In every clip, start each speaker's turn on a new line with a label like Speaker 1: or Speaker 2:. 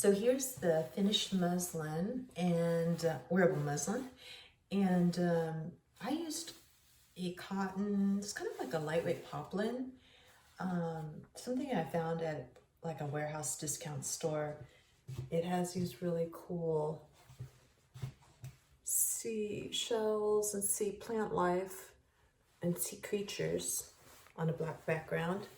Speaker 1: So here's the finished muslin and wearable muslin. And I used a cotton, it's kind of like a lightweight poplin. Something I found at like a warehouse discount store. It has these really cool sea shells and sea plant life and sea creatures on a black background.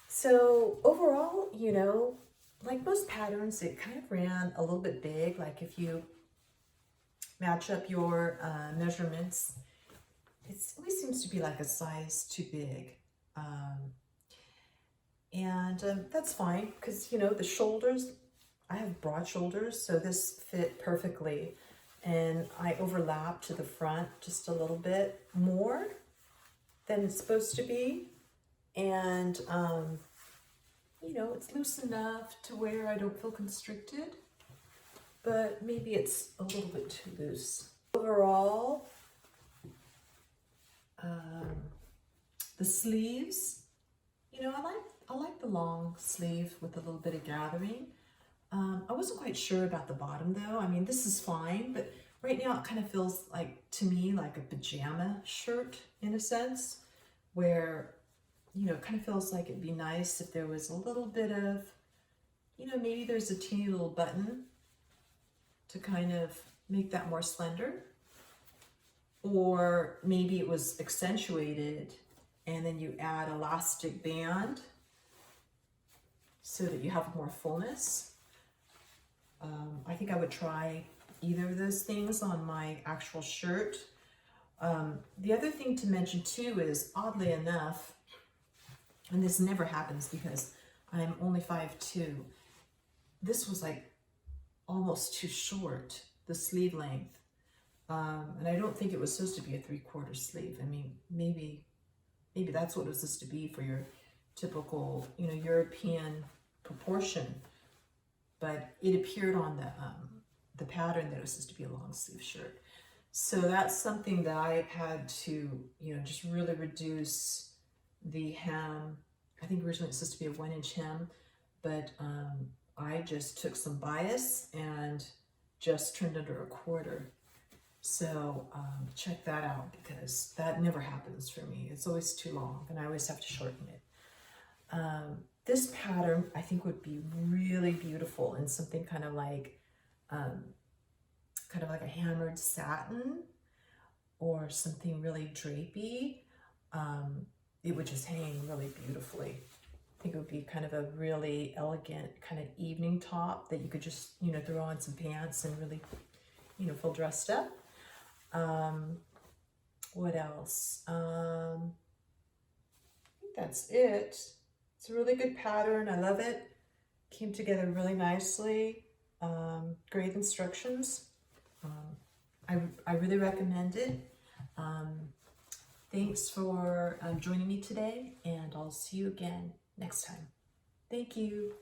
Speaker 1: So overall, you know, like most patterns, it kind of ran a little bit big. Like if you match up your measurements, it always seems to be like a size too big. That's fine because, you know, the shoulders, I have broad shoulders, so this fit perfectly. And I overlap to the front just a little bit more than it's supposed to be. And, you know, it's loose enough to where I don't feel constricted, but maybe it's a little bit too loose. Overall, the sleeves, you know, I like the long sleeve with a little bit of gathering. I wasn't quite sure about the bottom though. I mean, this is fine, but right now it kind of feels like, to me, like a pajama shirt in a sense, where, you know, it kind of feels like it'd be nice if there was a little bit of, you know, maybe there's a teeny little button to kind of make that more slender. Or maybe it was accentuated and then you add elastic band so that you have more fullness. I think I would try either of those things on my actual shirt. The other thing to mention too is, oddly enough, and this never happens because I'm only 5'2", this was like almost too short, the sleeve length. And I don't think it was supposed to be a 3/4 sleeve. I mean, maybe that's what it was supposed to be for your typical, you know, European proportion. But it appeared on the pattern that it was supposed to be a long sleeve shirt. So that's something that I had to, you know, just really reduce the hem. I think originally it's supposed to be a 1-inch hem, but I just took some bias and just trimmed under 1/4. So check that out because that never happens for me. It's always too long and I always have to shorten it. This pattern I think would be really beautiful in something kind of like a hammered satin or something really drapey. It would just hang really beautifully. I think it would be kind of a really elegant kind of evening top that you could just, you know, throw on some pants and really, you know, feel dressed up. What else? I think that's it. It's a really good pattern. I love it. Came together really nicely. Great instructions. I really recommend it. Thanks for joining me today, and I'll see you again next time. Thank you.